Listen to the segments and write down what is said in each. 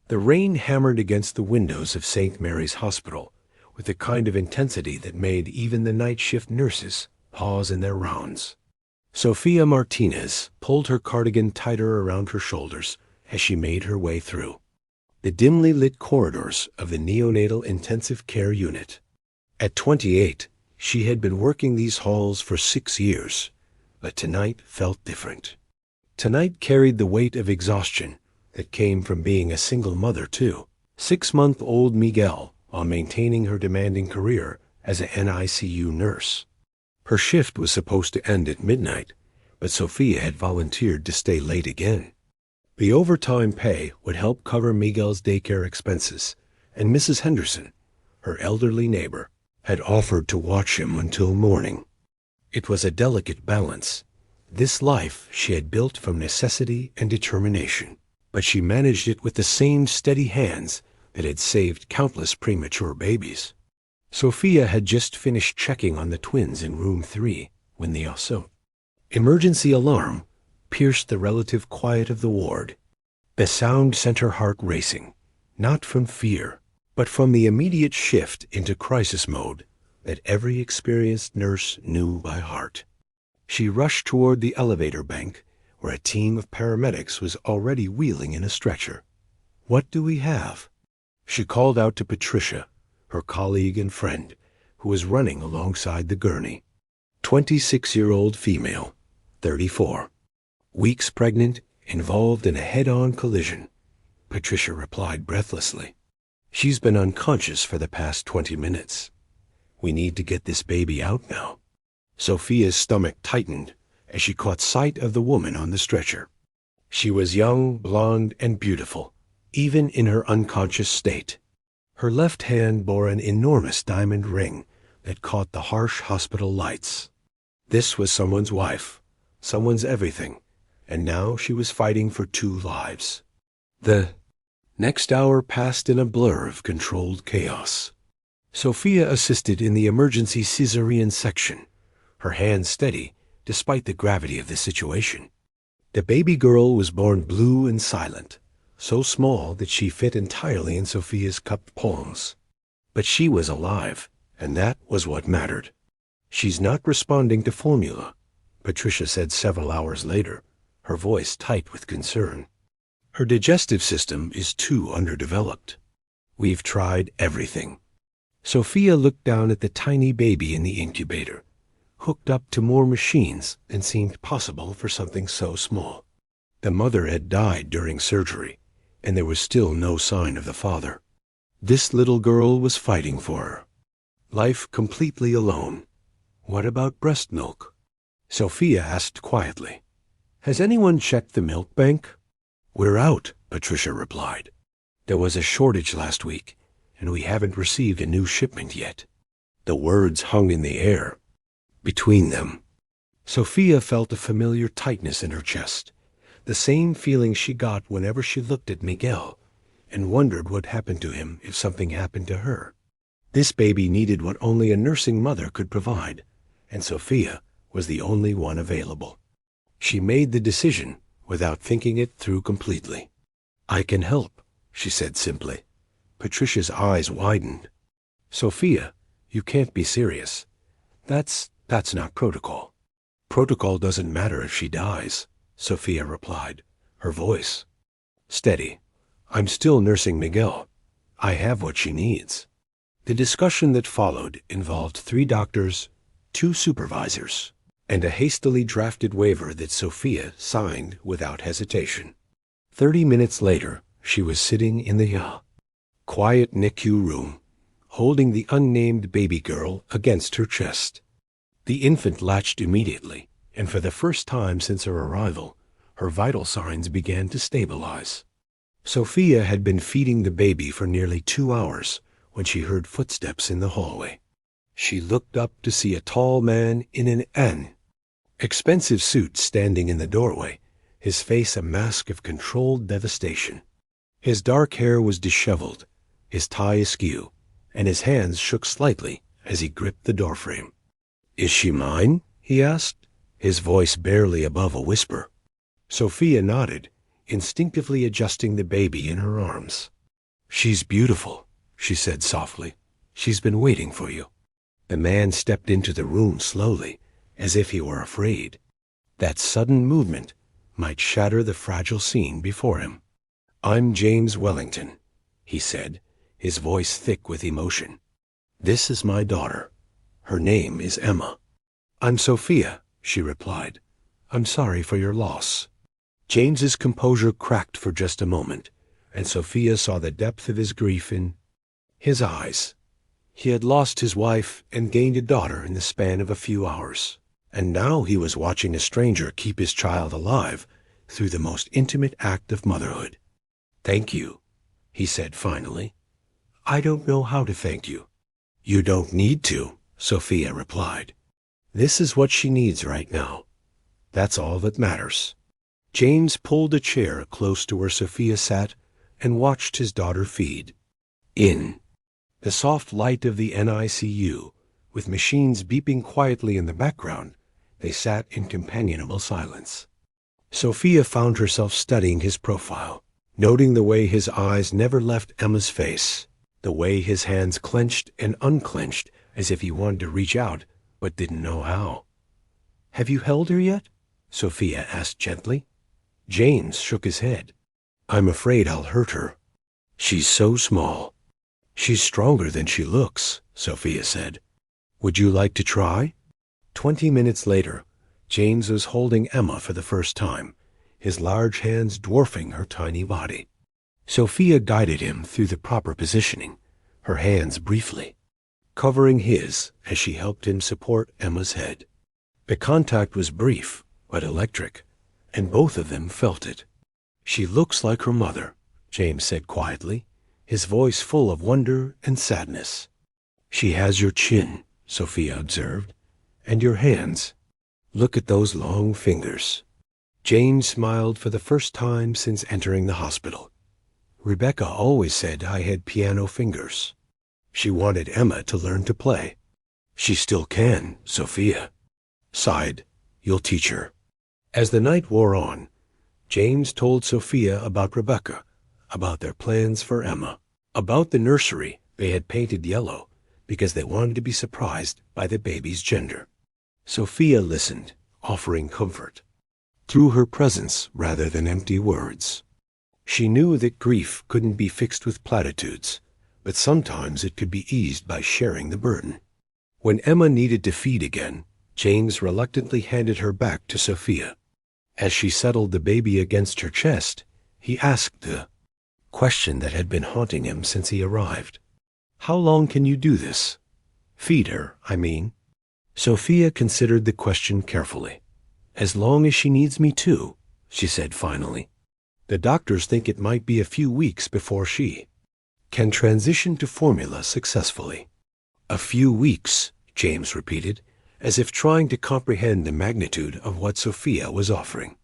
The rain hammered against the windows of St. Mary's Hospital with a kind of intensity that made even the night shift nurses pause in their rounds. Sophia Martinez pulled her cardigan tighter around her shoulders as she made her way through the dimly lit corridors of the neonatal intensive care unit. At 28, she had been working these halls for 6 years, but tonight felt different. Tonight carried the weight of exhaustion that came from being a single mother, too. 6-month-old Miguel, while maintaining her demanding career as an NICU nurse. Her shift was supposed to end at midnight, but Sophia had volunteered to stay late again. The overtime pay would help cover Miguel's daycare expenses, and Mrs. Henderson, her elderly neighbor, had offered to watch him until morning. It was a delicate balance. This life she had built from necessity and determination, but she managed it with the same steady hands that had saved countless premature babies. Sophia had just finished checking on the twins in room 3 when the emergency alarm pierced the relative quiet of the ward. The sound sent her heart racing, not from fear, but from the immediate shift into crisis mode that every experienced nurse knew by heart. She rushed toward the elevator bank, where a team of paramedics was already wheeling in a stretcher. "What do we have?" She called out to Patricia, her colleague and friend, who was running alongside the gurney. 26-year-old female, 34. Weeks pregnant, involved in a head-on collision. Patricia replied breathlessly. "She's been unconscious for the past 20 minutes. We need to get this baby out now." Sophia's stomach tightened as she caught sight of the woman on the stretcher. She was young, blonde, and beautiful, even in her unconscious state. Her left hand bore an enormous diamond ring that caught the harsh hospital lights. This was someone's wife, someone's everything, and now she was fighting for 2 lives. The next hour passed in a blur of controlled chaos. Sophia assisted in the emergency cesarean section, her hands steady despite the gravity of the situation. The baby girl was born blue and silent, so small that she fit entirely in Sophia's cupped palms. But she was alive, and that was what mattered. "She's not responding to formula," Patricia said several hours later, her voice tight with concern. "Her digestive system is too underdeveloped. We've tried everything." Sophia looked down at the tiny baby in the incubator, hooked up to more machines than seemed possible for something so small. The mother had died during surgery, and there was still no sign of the father. This little girl was fighting for her. Life completely alone. "What about breast milk?" Sophia asked quietly. "Has anyone checked the milk bank?" "We're out," Patricia replied. "There was a shortage last week, and we haven't received a new shipment yet." The words hung in the air between them. Sophia felt a familiar tightness in her chest, the same feeling she got whenever she looked at Miguel and wondered what happened to him if something happened to her. This baby needed what only a nursing mother could provide, and Sophia was the only one available. She made the decision without thinking it through completely. "I can help," she said simply. Patricia's eyes widened. "Sophia, you can't be serious. That's not protocol." "Protocol doesn't matter if she dies," Sophia replied, her voice steady. "I'm still nursing Miguel. I have what she needs." The discussion that followed involved 3 doctors, 2 supervisors, and a hastily drafted waiver that Sophia signed without hesitation. 30 minutes later, she was sitting in the quiet NICU room, holding the unnamed baby girl against her chest. The infant latched immediately, and for the first time since her arrival, her vital signs began to stabilize. Sophia had been feeding the baby for nearly 2 hours when she heard footsteps in the hallway. She looked up to see a tall man in an expensive suit standing in the doorway, his face a mask of controlled devastation. His dark hair was disheveled, his tie askew, and his hands shook slightly as he gripped the doorframe. "Is she mine?" he asked, his voice barely above a whisper. Sophia nodded, instinctively adjusting the baby in her arms. "She's beautiful," she said softly. "She's been waiting for you." The man stepped into the room slowly, as if he were afraid. That sudden movement might shatter the fragile scene before him. "I'm James Wellington," he said, his voice thick with emotion. "This is my daughter. Her name is Emma." "I'm Sophia," she replied. "I'm sorry for your loss." James's composure cracked for just a moment, and Sophia saw the depth of his grief in his eyes. He had lost his wife and gained a daughter in the span of a few hours, and now he was watching a stranger keep his child alive through the most intimate act of motherhood. "Thank you," he said finally. "I don't know how to thank you." "You don't need to," Sophia replied. "This is what she needs right now. That's all that matters." James pulled a chair close to where Sophia sat and watched his daughter feed. In the soft light of the NICU, with machines beeping quietly in the background, they sat in companionable silence. Sophia found herself studying his profile, noting the way his eyes never left Emma's face, the way his hands clenched and unclenched as if he wanted to reach out but didn't know how. "Have you held her yet?" Sophia asked gently. James shook his head. "I'm afraid I'll hurt her. She's so small." "She's stronger than she looks," Sophia said. "Would you like to try?" 20 minutes later, James was holding Emma for the first time, his large hands dwarfing her tiny body. Sophia guided him through the proper positioning, her hands briefly covering his as she helped him support Emma's head. The contact was brief but electric, and both of them felt it. "She looks like her mother," James said quietly, his voice full of wonder and sadness. "She has your chin," Sophia observed, "and your hands. Look at those long fingers." James smiled for the first time since entering the hospital. "Rebecca always said I had piano fingers." She wanted Emma to learn to play. "She still can," Sophia sighed. "You'll teach her." As the night wore on, James told Sophia about Rebecca, about their plans for Emma, about the nursery they had painted yellow because they wanted to be surprised by the baby's gender. Sophia listened, offering comfort, through her presence rather than empty words. She knew that grief couldn't be fixed with platitudes, but sometimes it could be eased by sharing the burden. When Emma needed to feed again, James reluctantly handed her back to Sophia. As she settled the baby against her chest, he asked the question that had been haunting him since he arrived. "How long can you do this? Feed her, I mean." Sophia considered the question carefully. "As long as she needs me to," she said finally. "The doctors think it might be a few weeks before she can transition to formula successfully." "A few weeks," James repeated, as if trying to comprehend the magnitude of what Sophia was offering.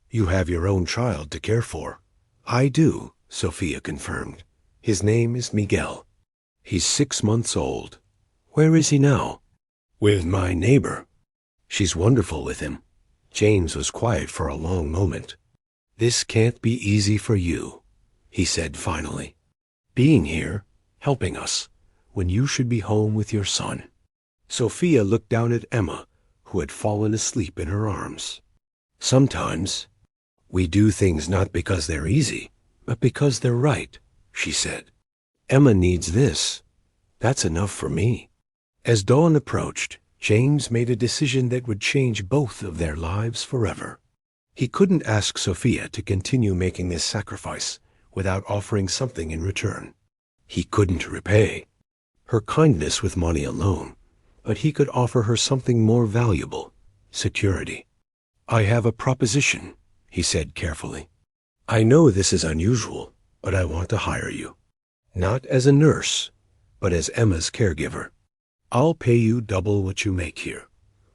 "You have your own child to care for." "I do," Sophia confirmed. "His name is Miguel. He's 6 months old." "Where is he now?" "With my neighbor. She's wonderful with him." James was quiet for a long moment. "This can't be easy for you," he said finally. "Being here, helping us, when you should be home with your son." Sophia looked down at Emma, who had fallen asleep in her arms. "Sometimes we do things not because they're easy, but because they're right," she said. "Emma needs this. That's enough for me." As dawn approached, James made a decision that would change both of their lives forever. He couldn't ask Sophia to continue making this sacrifice without offering something in return. He couldn't repay her kindness with money alone, but he could offer her something more valuable: security. "I have a proposition," he said carefully. "I know this is unusual, but I want to hire you. Not as a nurse, but as Emma's caregiver. I'll pay you double what you make here,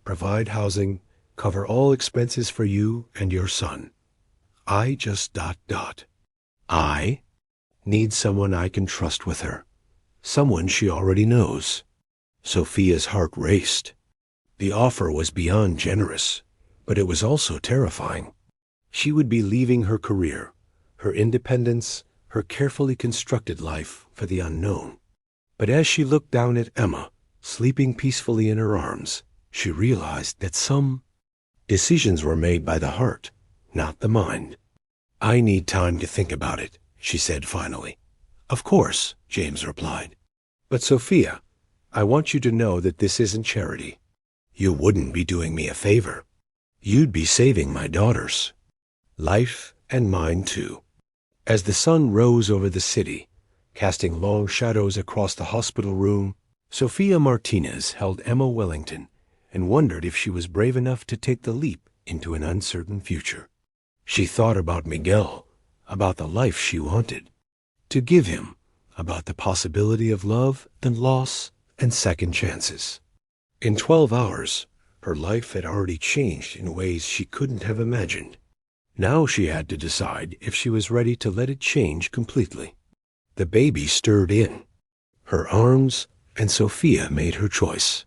provide housing, cover all expenses for you and your son. I just ... I need someone I can trust with her, someone she already knows." Sophia's heart raced. The offer was beyond generous, but it was also terrifying. She would be leaving her career, her independence, her carefully constructed life for the unknown. But as she looked down at Emma, sleeping peacefully in her arms, she realized that some decisions were made by the heart, not the mind. "I need time to think about it," she said finally. "Of course," James replied. "But Sophia, I want you to know that this isn't charity. You wouldn't be doing me a favor. You'd be saving my daughter's life and mine too." As the sun rose over the city, casting long shadows across the hospital room, Sophia Martinez held Emma Wellington and wondered if she was brave enough to take the leap into an uncertain future. She thought about Miguel, about the life she wanted to give him, about the possibility of love and loss and second chances. In 12 hours, her life had already changed in ways she couldn't have imagined. Now she had to decide if she was ready to let it change completely. The baby stirred in her arms, and Sophia made her choice.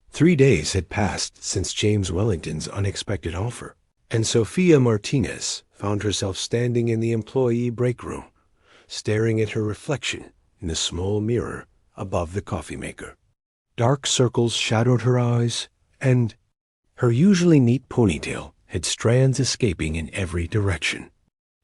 3 days had passed since James Wellington's unexpected offer, and Sophia Martinez found herself standing in the employee break room, staring at her reflection in the small mirror above the coffee maker. Dark circles shadowed her eyes, and her usually neat ponytail had strands escaping in every direction.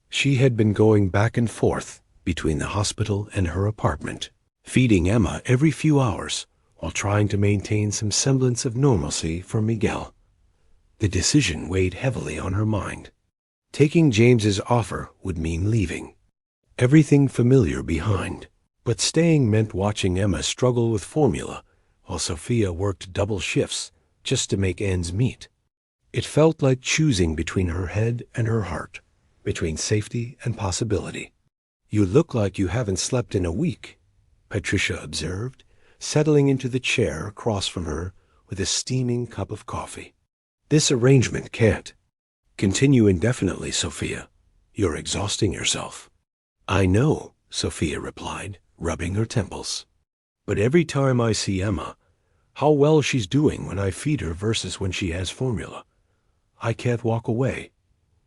She had been going back and forth between the hospital and her apartment, feeding Emma every few hours while trying to maintain some semblance of normalcy for Miguel. The decision weighed heavily on her mind. Taking James's offer would mean leaving everything familiar behind, but staying meant watching Emma struggle with formula while Sophia worked double shifts just to make ends meet. It felt like choosing between her head and her heart, between safety and possibility. "You look like you haven't slept in a week," Patricia observed, settling into the chair across from her with a steaming cup of coffee. "This arrangement can't continue indefinitely, Sophia. You're exhausting yourself." "I know," Sophia replied, rubbing her temples. "But every time I see Emma, how well she's doing when I feed her versus when she has formula, I can't walk away.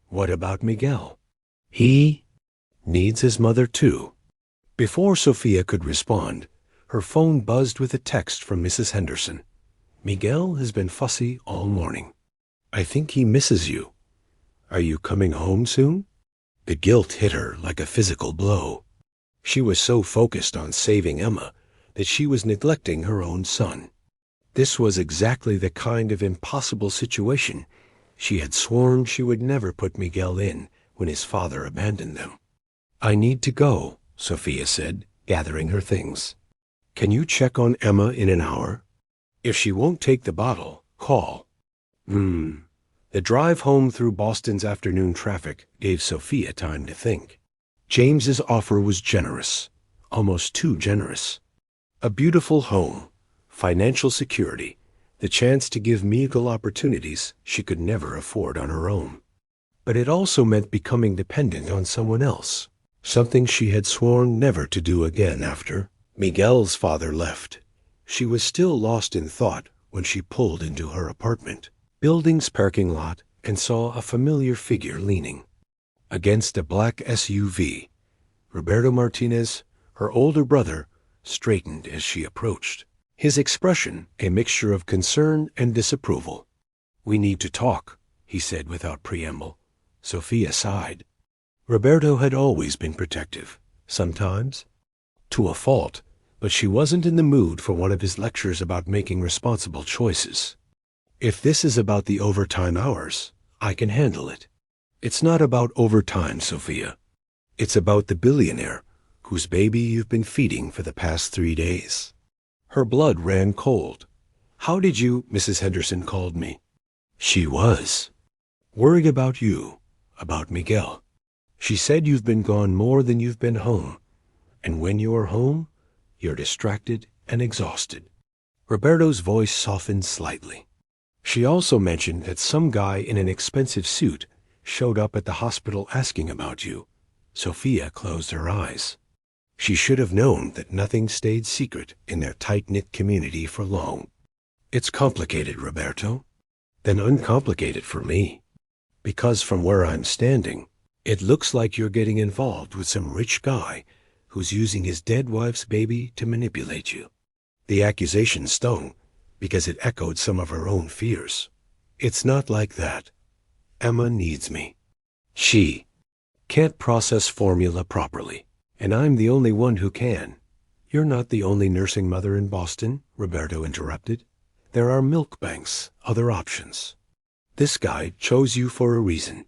What about Miguel? He needs his mother too." Before Sophia could respond, her phone buzzed with a text from Mrs. Henderson. "Miguel has been fussy all morning. I think he misses you. Are you coming home soon?" The guilt hit her like a physical blow. She was so focused on saving Emma that she was neglecting her own son. This was exactly the kind of impossible situation she had sworn she would never put Miguel in when his father abandoned them. "I need to go," Sophia said, gathering her things. "Can you check on Emma in an hour? If she won't take the bottle, call." The drive home through Boston's afternoon traffic gave Sophia time to think. James's offer was generous, almost too generous. A beautiful home, financial security, the chance to give Miguel opportunities she could never afford on her own. But it also meant becoming dependent on someone else, something she had sworn never to do again after Miguel's father left. She was still lost in thought when she pulled into her apartment building's parking lot and saw a familiar figure leaning against a black SUV. Roberto Martinez, her older brother, straightened as she approached, his expression a mixture of concern and disapproval. "We need to talk," he said without preamble. Sophia sighed. Roberto had always been protective, sometimes to a fault, but she wasn't in the mood for one of his lectures about making responsible choices. "If this is about the overtime hours, I can handle it." "It's not about overtime, Sophia. It's about the billionaire whose baby you've been feeding for the past 3 days." Her blood ran cold. "How did you—" Mrs. Henderson called me. She was worried about you, about Miguel. She said you've been gone more than you've been home, and when you're home, you're distracted and exhausted. Roberto's voice softened slightly. She also mentioned that some guy in an expensive suit showed up at the hospital asking about you. Sophia closed her eyes. She should have known that nothing stayed secret in their tight-knit community for long. "It's complicated, Roberto." "Then uncomplicate it for me. Because from where I'm standing, It looks like you're getting involved with some rich guy who's using his dead wife's baby to manipulate you. The accusation stung because it echoed some of her own fears. It's not like that. Emma needs me. She can't process formula properly, and I'm the only one who can. You're not the only nursing mother in Boston, Roberto interrupted. There are milk banks, other options. This guy chose you for a reason,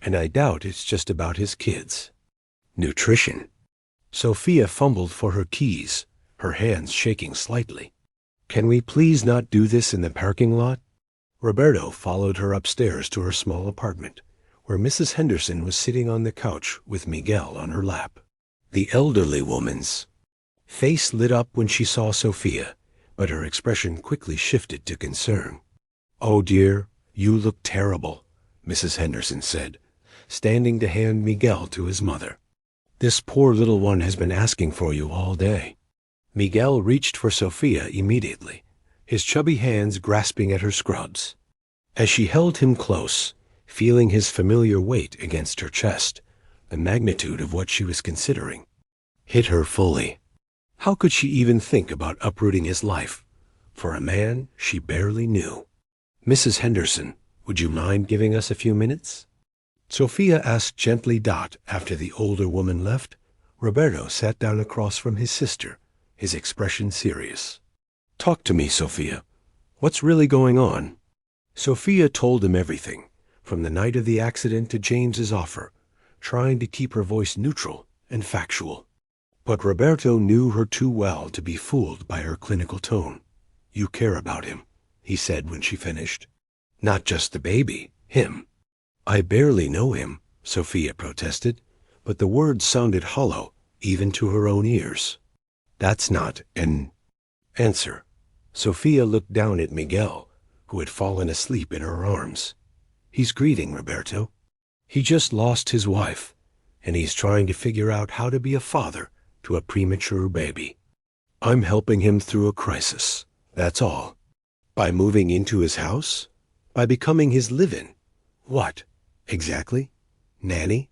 and I doubt it's just about his kids. Nutrition. Sophia fumbled for her keys, her hands shaking slightly. Can we please not do this in the parking lot? Roberto followed her upstairs to her small apartment, where Mrs. Henderson was sitting on the couch with Miguel on her lap. The elderly woman's face lit up when she saw Sophia, but her expression quickly shifted to concern. "Oh dear, you look terrible," Mrs. Henderson said, standing to hand Miguel to his mother. "This poor little one has been asking for you all day." Miguel reached for Sophia immediately, his chubby hands grasping at her scrubs. As she held him close, feeling his familiar weight against her chest, the magnitude of what she was considering hit her fully. How could she even think about uprooting his life for a man she barely knew? "Mrs. Henderson, would you mind giving us a few minutes?" Sophia asked gently. After the older woman left, Roberto sat down across from his sister, his expression serious. "Talk to me, Sophia. What's really going on?" Sophia told him everything, from the night of the accident to James's offer, trying to keep her voice neutral and factual. But Roberto knew her too well to be fooled by her clinical tone. "You care about him," he said when she finished. "Not just the baby, him." "I barely know him," Sophia protested, but the words sounded hollow, even to her own ears. "That's not an answer." Sophia looked down at Miguel, who had fallen asleep in her arms. "He's grieving, Roberto. He just lost his wife, and he's trying to figure out how to be a father to a premature baby. I'm helping him through a crisis, that's all. By moving into his house? By becoming his live-in? What, exactly? Nanny?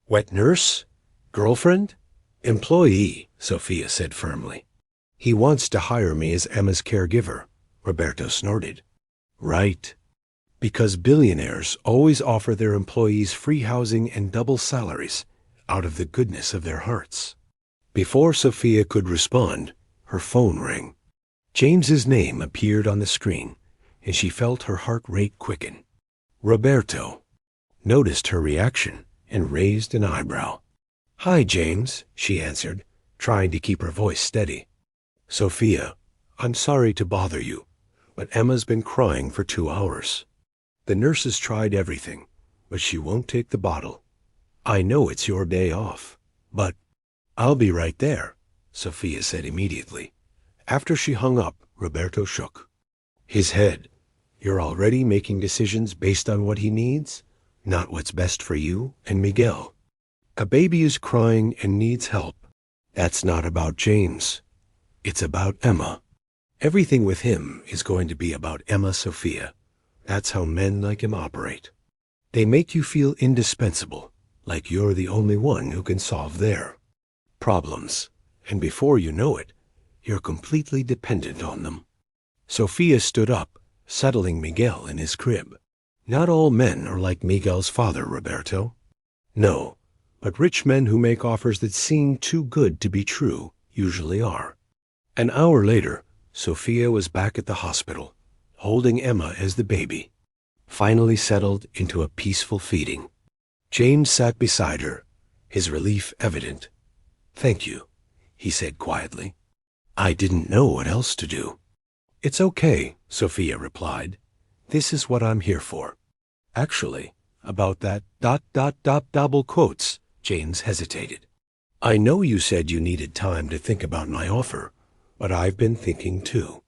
Wet nurse? Girlfriend? Employee," Sophia said firmly. "He wants to hire me as Emma's caregiver," Roberto snorted. "Right. Because billionaires always offer their employees free housing and double salaries out of the goodness of their hearts." Before Sophia could respond, her phone rang. James's name appeared on the screen, and she felt her heart rate quicken. Roberto noticed her reaction and raised an eyebrow. "Hi, James," she answered, trying to keep her voice steady. "Sophia, I'm sorry to bother you, but Emma's been crying for 2 hours. The nurses tried everything, but she won't take the bottle. I know it's your day off, but—" "I'll be right there," Sophia said immediately. After she hung up, Roberto shook his head. "You're already making decisions based on what he needs, not what's best for you and Miguel. A baby is crying and needs help. That's not about James. It's about Emma. Everything with him is going to be about Emma, Sophia. That's how men like him operate. They make you feel indispensable, like you're the only one who can solve their problems, and before you know it, you're completely dependent on them." Sophia stood up, settling Miguel in his crib. "Not all men are like Miguel's father, Roberto. No, but rich men who make offers that seem too good to be true usually are." An hour later, Sophia was back at the hospital, holding Emma as the baby, finally settled into a peaceful feeding. James sat beside her, his relief evident. "Thank you," he said quietly. "I didn't know what else to do." "It's okay," Sophia replied. "This is what I'm here for." "Actually, about that ... double quotes," James hesitated. "I know you said you needed time to think about my offer, but I've been thinking too.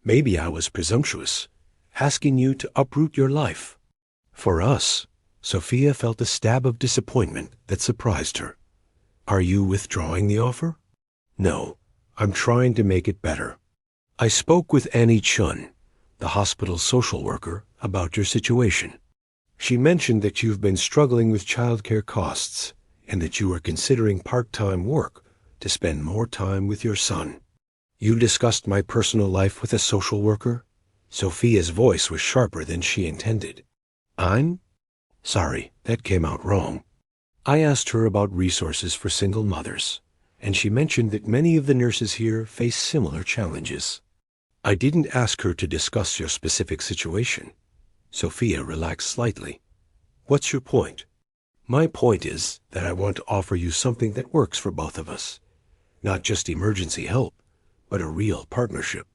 Maybe I was presumptuous, asking you to uproot your life." For us, Sophia felt a stab of disappointment that surprised her. "Are you withdrawing the offer?" "No, I'm trying to make it better. I spoke with Annie Chun, the hospital's social worker, about your situation. She mentioned that you've been struggling with childcare costs and that you are considering part-time work to spend more time with your son. You discussed my personal life with a social worker? Sophia's voice was sharper than she intended. I'm sorry, that came out wrong. I asked her about resources for single mothers, and she mentioned that many of the nurses here face similar challenges. I didn't ask her to discuss your specific situation. Sophia relaxed slightly. What's your point? My point is that I want to offer you something that works for both of us. Not just emergency help, but a real partnership.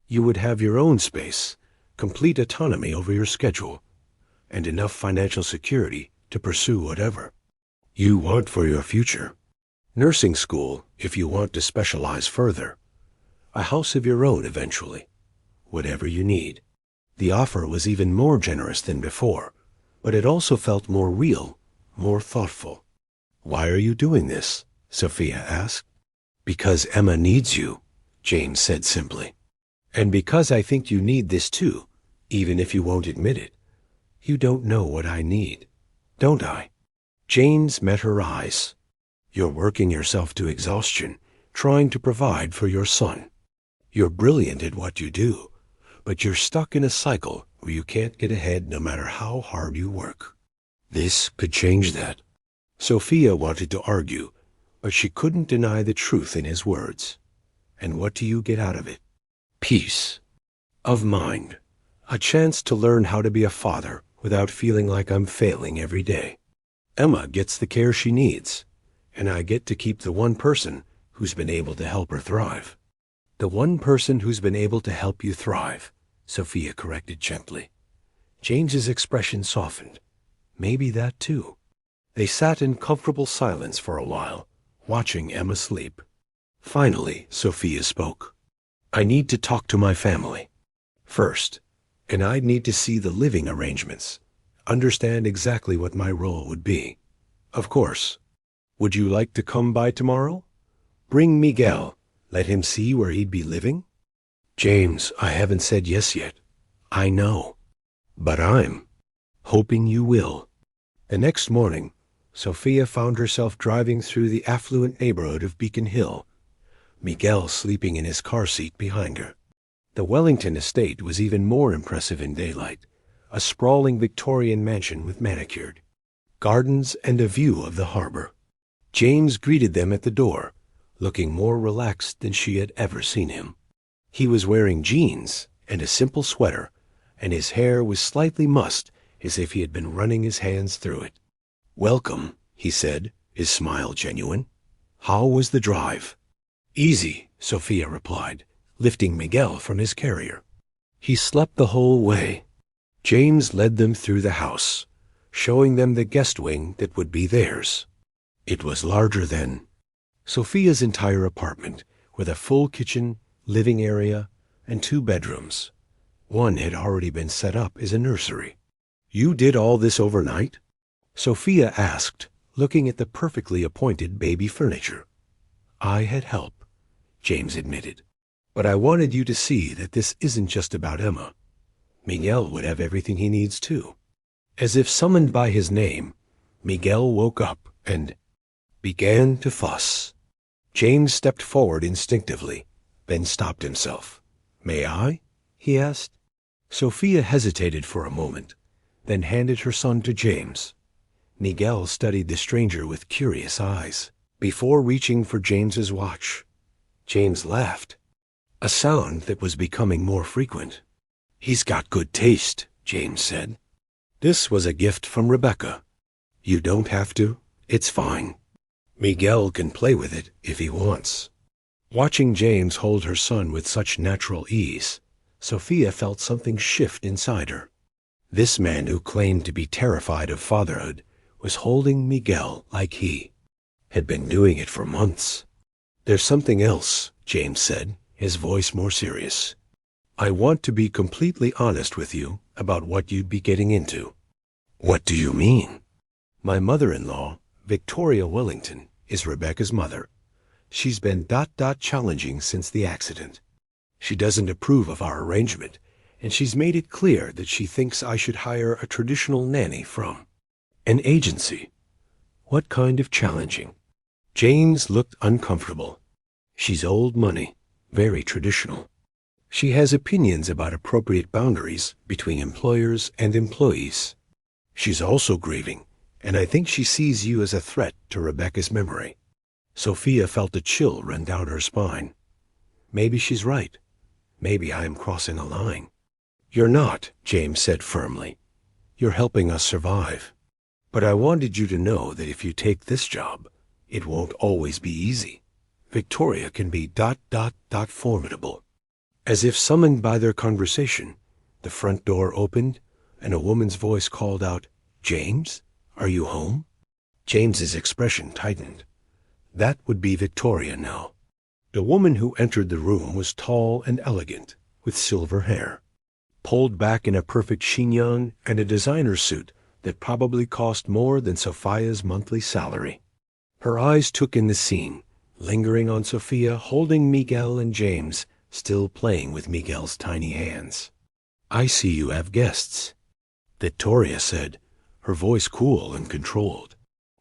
You would have your own space, complete autonomy over your schedule, and enough financial security to pursue whatever you want for your future. Nursing school, if you want to specialize further. A house of your own eventually. Whatever you need. The offer was even more generous than before, but it also felt more real, more thoughtful. Why are you doing this? Sophia asked. Because Emma needs you, James said simply. And because I think you need this too, even if you won't admit it. You don't know what I need, don't I? James met her eyes. You're working yourself to exhaustion, trying to provide for your son. You're brilliant at what you do, but you're stuck in a cycle where you can't get ahead no matter how hard you work. This could change that. Sophia wanted to argue, but she couldn't deny the truth in his words. And what do you get out of it? Peace of mind. A chance to learn how to be a father without feeling like I'm failing every day. Emma gets the care she needs, and I get to keep the one person who's been able to help her thrive. The one person who's been able to help you thrive, Sophia corrected gently. James's expression softened. Maybe that too. They sat in comfortable silence for a while, watching Emma sleep. Finally, Sophia spoke. I need to talk to my family first, and I need to see the living arrangements, understand exactly what my role would be. Of course. Would you like to come by tomorrow? Bring Miguel. Let him see where he'd be living? James, I haven't said yes yet. I know. But I'm hoping you will. The next morning, Sophia found herself driving through the affluent neighborhood of Beacon Hill, Miguel sleeping in his car seat behind her. The Wellington estate was even more impressive in daylight, a sprawling Victorian mansion with manicured gardens and a view of the harbor. James greeted them at the door, looking more relaxed than she had ever seen him. He was wearing jeans and a simple sweater, and his hair was slightly mussed as if he had been running his hands through it. Welcome, he said, his smile genuine. How was the drive? Easy, Sophia replied, lifting Miguel from his carrier. He slept the whole way. James led them through the house, showing them the guest wing that would be theirs. It was larger than Sophia's entire apartment, with a full kitchen, living area, and 2 bedrooms. One had already been set up as a nursery. You did all this overnight? Sophia asked, looking at the perfectly appointed baby furniture. I had help, James admitted. But I wanted you to see that this isn't just about Emma. Miguel would have everything he needs too. As if summoned by his name, Miguel woke up and began to fuss. James stepped forward instinctively, then stopped himself. May I? He asked. Sophia hesitated for a moment, then handed her son to James. Miguel studied the stranger with curious eyes, before reaching for James's watch. James laughed, a sound that was becoming more frequent. He's got good taste, James said. This was a gift from Rebecca. You don't have to. It's fine. Miguel can play with it if he wants. Watching James hold her son with such natural ease, Sophia felt something shift inside her. This man who claimed to be terrified of fatherhood was holding Miguel like he had been doing it for months. There's something else, James said, his voice more serious. I want to be completely honest with you about what you'd be getting into. What do you mean? My mother-in-law, Victoria Wellington, is Rebecca's mother. She's been challenging since the accident. She doesn't approve of our arrangement, and she's made it clear that she thinks I should hire a traditional nanny from an agency. What kind of challenging? James looked uncomfortable. She's old money, very traditional. She has opinions about appropriate boundaries between employers and employees. She's also grieving, and I think she sees you as a threat to Rebecca's memory. Sophia felt a chill run down her spine. Maybe she's right. Maybe I am crossing a line. You're not, James said firmly. You're helping us survive. But I wanted you to know that if you take this job, it won't always be easy. Victoria can be ... formidable. As if summoned by their conversation, the front door opened, and a woman's voice called out, "James, are you home?" James's expression tightened. That would be Victoria now. The woman who entered the room was tall and elegant, with silver hair, pulled back in a perfect chignon and a designer suit that probably cost more than Sophia's monthly salary. Her eyes took in the scene, lingering on Sophia holding Miguel and James, still playing with Miguel's tiny hands. "I see you have guests," Victoria said, her voice cool and controlled.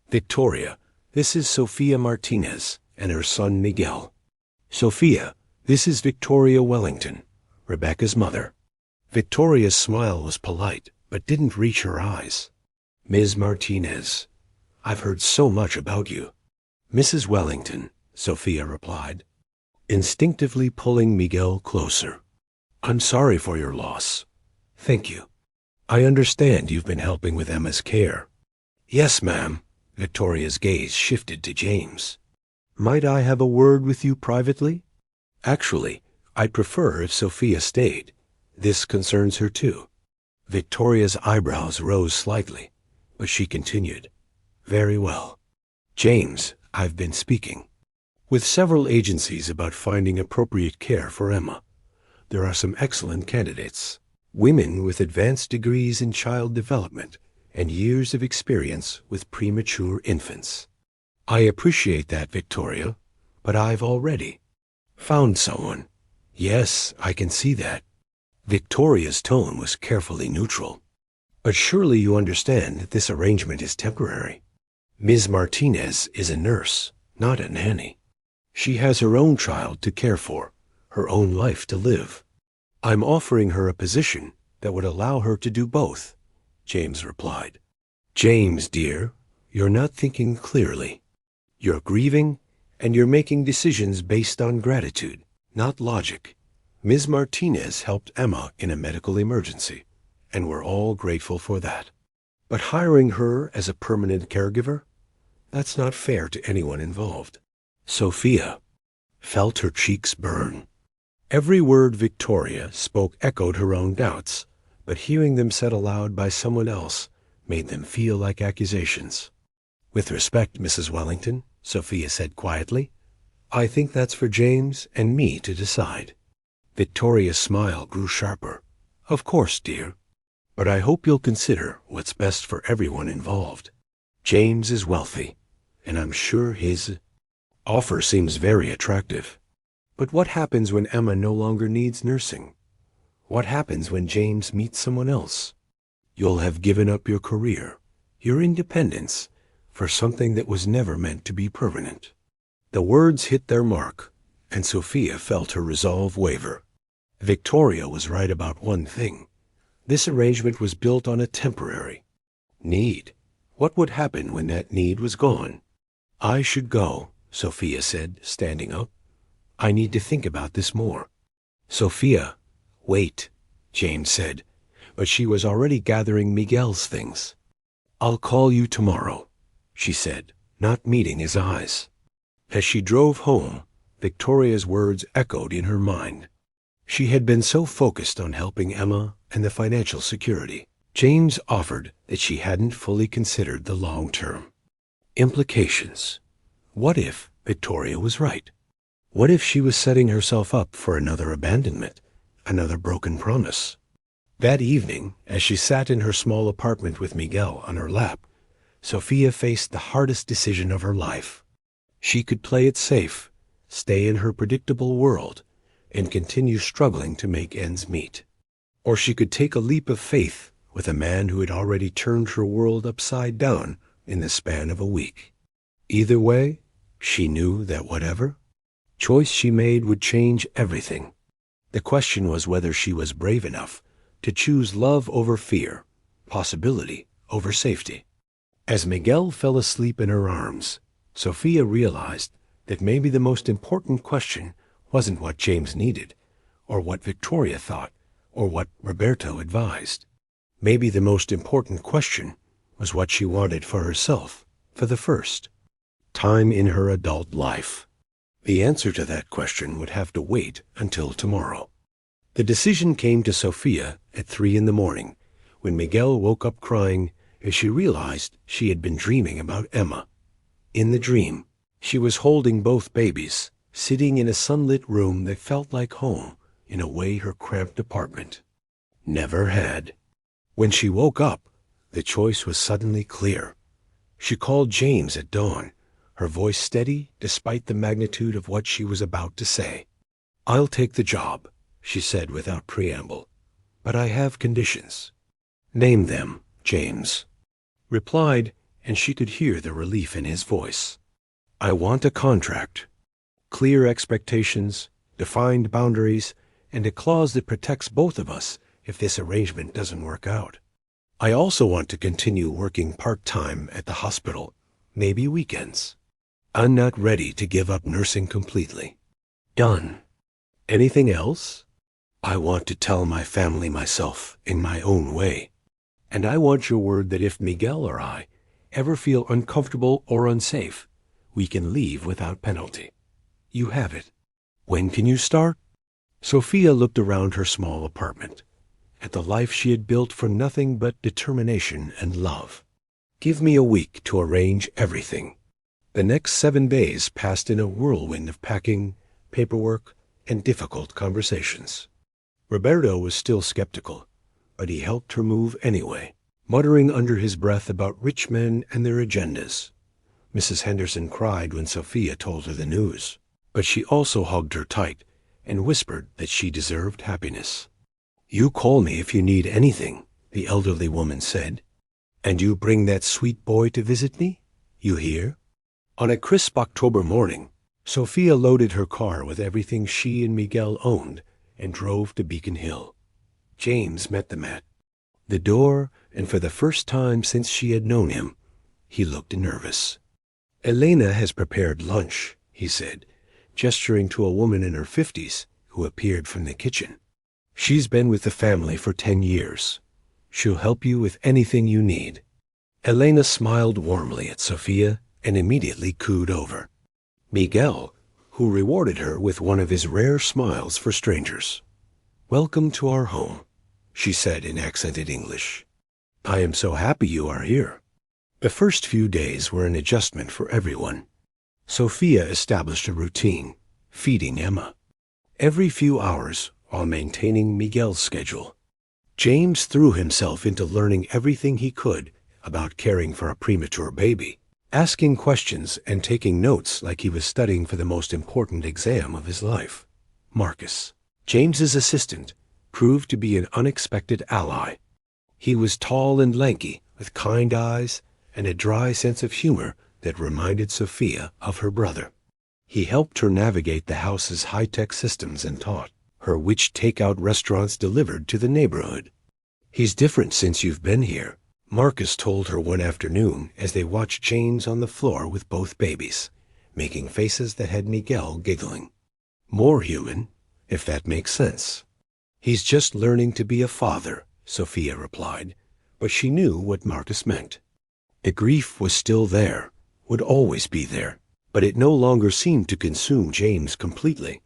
"Victoria, this is Sophia Martinez and her son Miguel. Sophia, this is Victoria Wellington, Rebecca's mother." Victoria's smile was polite, but didn't reach her eyes. "Ms. Martinez, I've heard so much about you." "Mrs. Wellington," Sophia replied, instinctively pulling Miguel closer. "I'm sorry for your loss." "Thank you. I understand you've been helping with Emma's care." "Yes, ma'am." Victoria's gaze shifted to James. "Might I have a word with you privately?" "Actually, I'd prefer if Sophia stayed. This concerns her too." Victoria's eyebrows rose slightly, but she continued, "Very well. James, I've been speaking with several agencies about finding appropriate care for Emma. There are some excellent candidates, women with advanced degrees in child development and years of experience with premature infants. I appreciate that, Victoria, but I've already found someone." "Yes, I can see that." Victoria's tone was carefully neutral. "But surely you understand that this arrangement is temporary. Ms. Martinez is a nurse, not a nanny. She has her own child to care for, her own life to live. I'm offering her a position that would allow her to do both," James replied. "James, dear, you're not thinking clearly. You're grieving, and you're making decisions based on gratitude, not logic. Ms. Martinez helped Emma in a medical emergency, and we're all grateful for that. But hiring her as a permanent caregiver? That's not fair to anyone involved." Sophia felt her cheeks burn. Every word Victoria spoke echoed her own doubts, but hearing them said aloud by someone else made them feel like accusations. "With respect, Mrs. Wellington," Sophia said quietly, "I think that's for James and me to decide." Victoria's smile grew sharper. "Of course, dear. But I hope you'll consider what's best for everyone involved. James is wealthy, and I'm sure his offer seems very attractive. But what happens when Emma no longer needs nursing? What happens when James meets someone else? You'll have given up your career, your independence, for something that was never meant to be permanent." The words hit their mark, and Sophia felt her resolve waver. Victoria was right about one thing. This arrangement was built on a temporary need. What would happen when that need was gone? "I should go," Sophia said, standing up. "I need to think about this more." "Sophia, wait," James said, but she was already gathering Miguel's things. "I'll call you tomorrow," she said, not meeting his eyes. As she drove home, Victoria's words echoed in her mind. She had been so focused on helping Emma and the financial security. James offered that she hadn't fully considered the long-term implications. What if Victoria was right? What if she was setting herself up for another abandonment, another broken promise? That evening, as she sat in her small apartment with Miguel on her lap, Sophia faced the hardest decision of her life. She could play it safe, stay in her predictable world, and continue struggling to make ends meet. Or she could take a leap of faith with a man who had already turned her world upside down in the span of a week. Either way, she knew that whatever choice she made would change everything. The question was whether she was brave enough to choose love over fear, possibility over safety. As Miguel fell asleep in her arms, Sophia realized that maybe the most important question wasn't what James needed, or what Victoria thought, or what Roberto advised. Maybe the most important question was what she wanted for herself for the first time in her adult life. The answer to that question would have to wait until tomorrow. The decision came to Sophia at 3 a.m, when Miguel woke up crying as she realized she had been dreaming about Emma. In the dream, she was holding both babies, sitting in a sunlit room that felt like home in a way her cramped apartment never had. When she woke up, the choice was suddenly clear. She called James at dawn, her voice steady despite the magnitude of what she was about to say. "I'll take the job," she said without preamble, "but I have conditions." "Name them," James replied, and she could hear the relief in his voice. "I want a contract, clear expectations, defined boundaries, and a clause that protects both of us if this arrangement doesn't work out. I also want to continue working part-time at the hospital, maybe weekends. I'm not ready to give up nursing completely." "Done." "Anything else?" "I want to tell my family myself in my own way. And I want your word that if Miguel or I ever feel uncomfortable or unsafe, we can leave without penalty." "You have it. When can you start?" Sophia looked around her small apartment, at the life she had built for nothing but determination and love. "Give me a week to arrange everything." The next 7 days passed in a whirlwind of packing, paperwork, and difficult conversations. Roberto was still skeptical, but he helped her move anyway, muttering under his breath about rich men and their agendas. Mrs. Henderson cried when Sophia told her the news, but she also hugged her tight and whispered that she deserved happiness. "You call me if you need anything," the elderly woman said. "And you bring that sweet boy to visit me? You hear?" On a crisp October morning, Sophia loaded her car with everything she and Miguel owned and drove to Beacon Hill. James met them at the door, and for the first time since she had known him, he looked nervous. "Elena has prepared lunch," he said, gesturing to a woman in her 50s who appeared from the kitchen. "She's been with the family for 10 years. She'll help you with anything you need." Elena smiled warmly at Sophia and immediately cooed over Miguel, who rewarded her with one of his rare smiles for strangers. "Welcome to our home," she said in accented English. "I am so happy you are here." The first few days were an adjustment for everyone. Sophia established a routine, feeding Emma every few hours while maintaining Miguel's schedule. James threw himself into learning everything he could about caring for a premature baby, asking questions and taking notes like he was studying for the most important exam of his life. Marcus, James's assistant, proved to be an unexpected ally. He was tall and lanky, with kind eyes and a dry sense of humor that reminded Sophia of her brother. He helped her navigate the house's high-tech systems and taught her which takeout restaurants delivered to the neighborhood. "He's different since you've been here," Marcus told her one afternoon as they watched James on the floor with both babies, making faces that had Miguel giggling. "More human, if that makes sense." "He's just learning to be a father," Sophia replied, but she knew what Marcus meant. The grief was still there, would always be there, but it no longer seemed to consume James completely.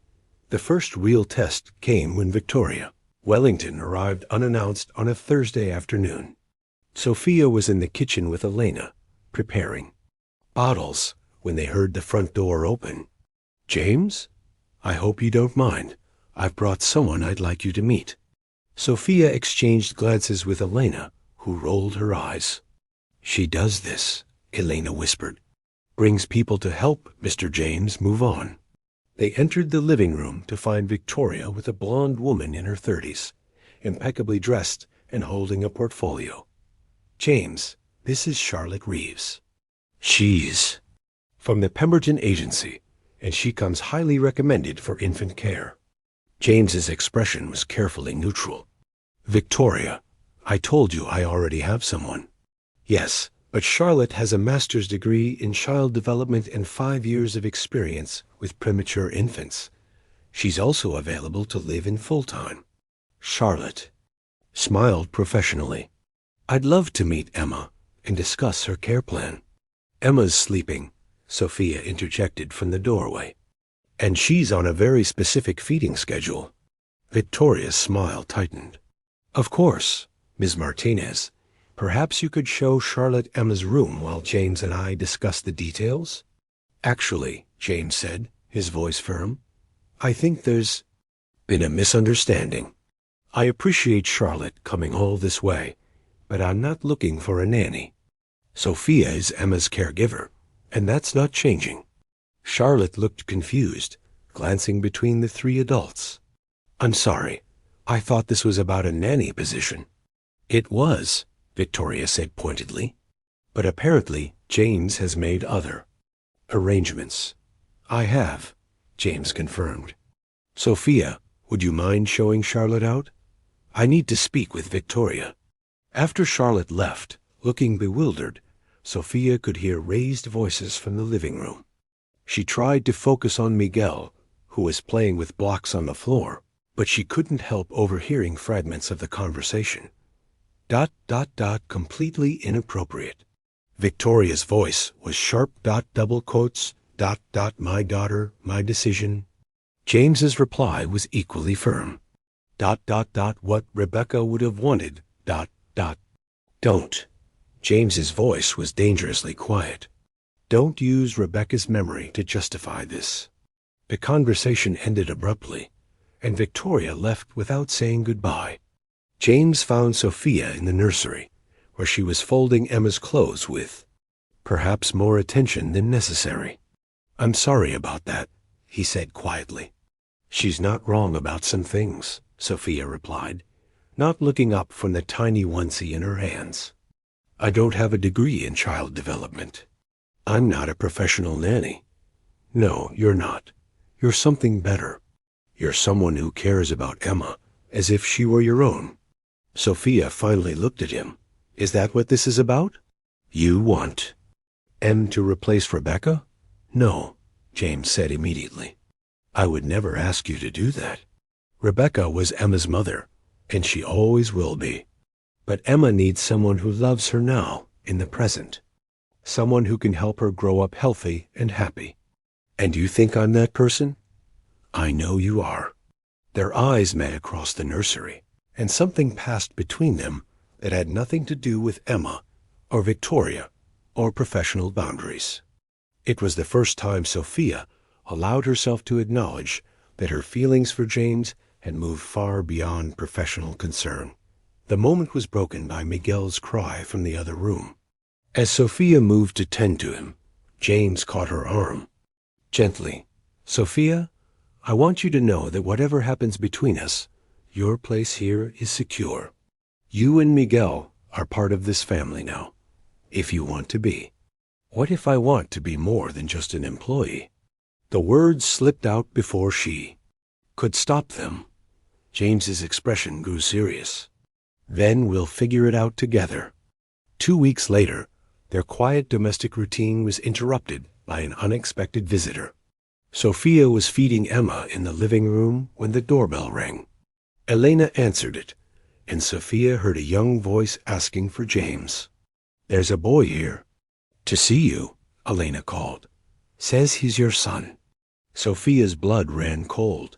The first real test came when Victoria Wellington arrived unannounced on a Thursday afternoon. Sophia was in the kitchen with Elena, preparing bottles when they heard the front door open. "James, I hope you don't mind. I've brought someone I'd like you to meet." Sophia exchanged glances with Elena, who rolled her eyes. "She does this," Elena whispered. "Brings people to help Mr. James move on." They entered the living room to find Victoria with a blonde woman in her 30s, impeccably dressed and holding a portfolio. "James, this is Charlotte Reeves. She's from the Pemberton Agency, and she comes highly recommended for infant care." James's expression was carefully neutral. "Victoria, I told you I already have someone." "Yes, but Charlotte has a master's degree in child development and 5 years of experience with premature infants. She's also available to live in full-time." Charlotte smiled professionally. "I'd love to meet Emma and discuss her care plan." "Emma's sleeping," Sophia interjected from the doorway. "And she's on a very specific feeding schedule." Victoria's smile tightened. "Of course, Ms. Martinez, perhaps you could show Charlotte Emma's room while James and I discuss the details?" "Actually," James said, his voice firm, "I think there's been a misunderstanding. I appreciate Charlotte coming all this way, but I'm not looking for a nanny. Sophia is Emma's caregiver, and that's not changing." Charlotte looked confused, glancing between the 3 adults. "I'm sorry. I thought this was about a nanny position." "It was," Victoria said pointedly. "But apparently James has made other arrangements." "I have," James confirmed. "Sophia, would you mind showing Charlotte out? I need to speak with Victoria." After Charlotte left, looking bewildered, Sophia could hear raised voices from the living room. She tried to focus on Miguel, who was playing with blocks on the floor, but she couldn't help overhearing fragments of the conversation. ... Completely inappropriate. Victoria's voice was sharp. Double quotes. ... My daughter, my decision. James's reply was equally firm. ... What Rebecca would have wanted. ... Don't. James's voice was dangerously quiet. Don't use Rebecca's memory to justify this. The conversation ended abruptly, and Victoria left without saying goodbye. James found Sophia in the nursery, where she was folding Emma's clothes with perhaps more attention than necessary. "I'm sorry about that," he said quietly. "She's not wrong about some things," Sophia replied, not looking up from the tiny onesie in her hands. "I don't have a degree in child development. I'm not a professional nanny. No, you're not. You're something better. You're someone who cares about Emma as if she were your own." Sophia finally looked at him. "Is that what this is about? You want Em to replace Rebecca?" "No," James said immediately. "I would never ask you to do that. Rebecca was Emma's mother, and she always will be. But Emma needs someone who loves her now, in the present. Someone who can help her grow up healthy and happy. And you think I'm that person?" "I know you are." Their eyes met across the nursery, and something passed between them that had nothing to do with Emma or Victoria or professional boundaries. It was the first time Sophia allowed herself to acknowledge that her feelings for James had moved far beyond professional concern. The moment was broken by Miguel's cry from the other room. As Sophia moved to tend to him, James caught her arm. Gently, "Sophia, I want you to know that whatever happens between us, your place here is secure. You and Miguel are part of this family now, if you want to be." "What if I want to be more than just an employee?" The words slipped out before she could stop them. James's expression grew serious. "Then we'll figure it out together." 2 weeks later, their quiet domestic routine was interrupted by an unexpected visitor. Sophia was feeding Emma in the living room when the doorbell rang. Elena answered it, and Sophia heard a young voice asking for James. "There's a boy here." "To see you," Elena called. "Says he's your son." Sophia's blood ran cold.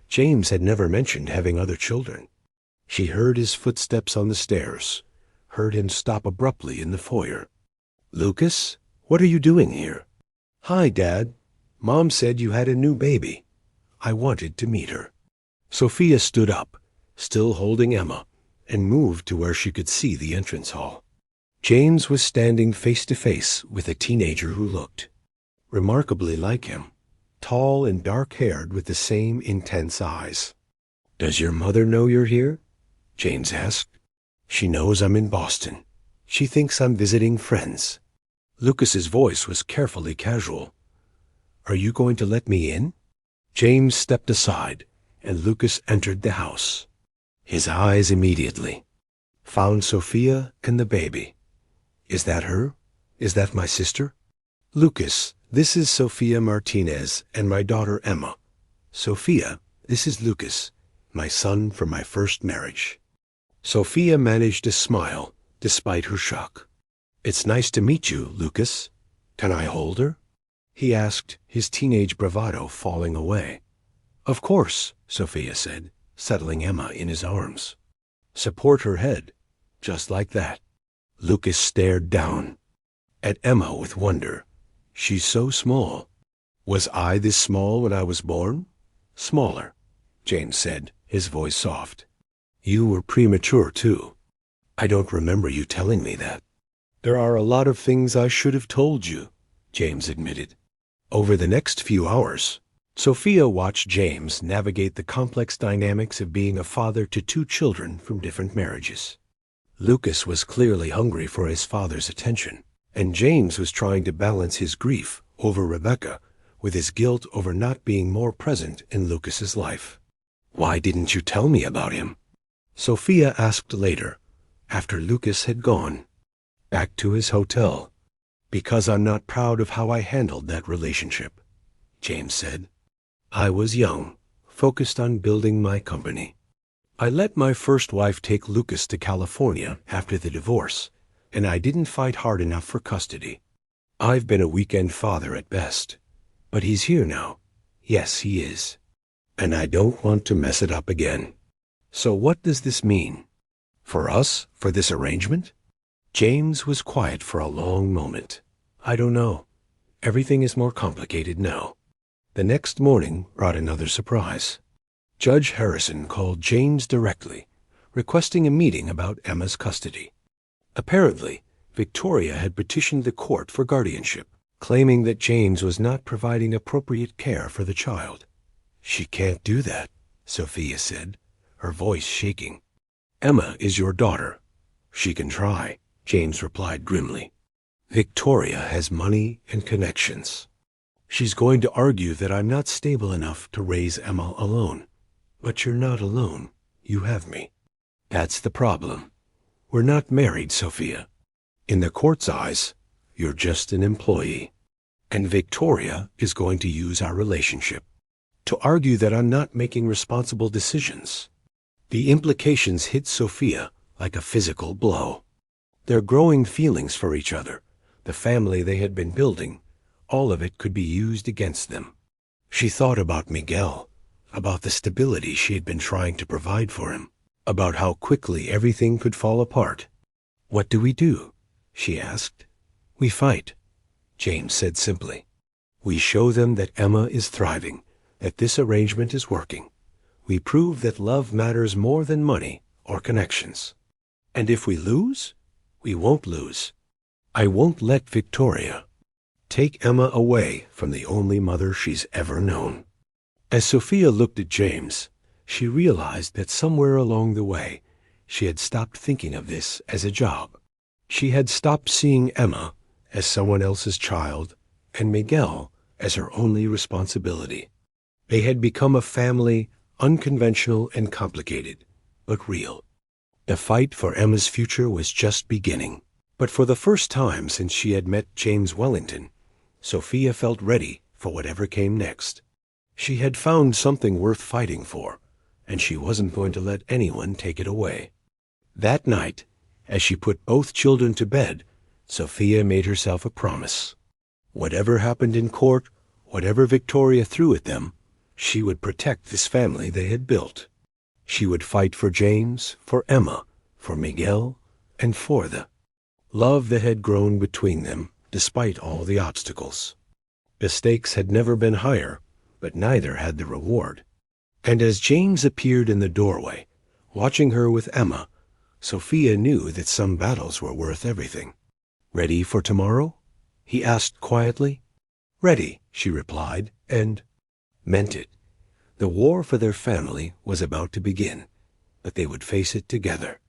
James had never mentioned having other children. She heard his footsteps on the stairs, heard him stop abruptly in the foyer. "Lucas, what are you doing here?" "Hi, Dad. Mom said you had a new baby. I wanted to meet her." Sophia stood up, still holding Emma, and moved to where she could see the entrance hall. James was standing face to face with a teenager who looked remarkably like him, tall and dark-haired with the same intense eyes. "Does your mother know you're here?" James asked. She knows I'm in Boston. She thinks I'm visiting friends. Lucas's voice was carefully casual. Are you going to let me in? James stepped aside, and Lucas entered the house. His eyes immediately found Sophia and the baby. Is that her? Is that my sister? Lucas, this is Sophia Martinez and my daughter Emma. Sophia, this is Lucas, my son from my first marriage. Sophia managed to smile despite her shock. It's nice to meet you, Lucas. Can I hold her? He asked, his teenage bravado falling away. Of course, Sophia said, settling Emma in his arms. Support her head, just like that. Lucas stared down at Emma with wonder. She's so small. Was I this small when I was born? Smaller, James said, his voice soft. You were premature, too. I don't remember you telling me that. There are a lot of things I should have told you, James admitted. Over the next few hours, Sophia watched James navigate the complex dynamics of being a father to two children from different marriages. Lucas was clearly hungry for his father's attention, and James was trying to balance his grief over Rebecca with his guilt over not being more present in Lucas's life. Why didn't you tell me about him? Sophia asked later, after Lucas had gone back to his hotel. Because I'm not proud of how I handled that relationship, James said. I was young, focused on building my company. I let my first wife take Lucas to California after the divorce, and I didn't fight hard enough for custody. I've been a weekend father at best, but he's here now. Yes, he is. And I don't want to mess it up again. So what does this mean? For us, for this arrangement? James was quiet for a long moment. I don't know. Everything is more complicated now. The next morning brought another surprise. Judge Harrison called James directly, requesting a meeting about Emma's custody. Apparently, Victoria had petitioned the court for guardianship, claiming that James was not providing appropriate care for the child. She can't do that, Sophia said, her voice shaking. Emma is your daughter. She can try, James replied grimly. Victoria has money and connections. She's going to argue that I'm not stable enough to raise Emma alone. But you're not alone. You have me. That's the problem. We're not married, Sophia. In the court's eyes, you're just an employee. And Victoria is going to use our relationship to argue that I'm not making responsible decisions. The implications hit Sophia like a physical blow. Their growing feelings for each other, the family they had been building, all of it could be used against them. She thought about Miguel, about the stability she had been trying to provide for him, about how quickly everything could fall apart. What do we do? She asked. We fight, James said simply. We show them that Emma is thriving, that this arrangement is working. We prove that love matters more than money or connections. And if we lose, we won't lose. I won't let Victoria take Emma away from the only mother she's ever known. As Sophia looked at James, she realized that somewhere along the way, she had stopped thinking of this as a job. She had stopped seeing Emma as someone else's child and Miguel as her only responsibility. They had become a family, unconventional and complicated, but real. The fight for Emma's future was just beginning. But for the first time since she had met James Wellington, Sophia felt ready for whatever came next. She had found something worth fighting for, and she wasn't going to let anyone take it away. That night, as she put both children to bed, Sophia made herself a promise. Whatever happened in court, whatever Victoria threw at them, she would protect this family they had built. She would fight for James, for Emma, for Miguel, and for the love that had grown between them despite all the obstacles. The stakes had never been higher, but neither had the reward. And as James appeared in the doorway, watching her with Emma, Sophia knew that some battles were worth everything. Ready for tomorrow? He asked quietly. Ready, she replied, and meant it. The war for their family was about to begin, but they would face it together.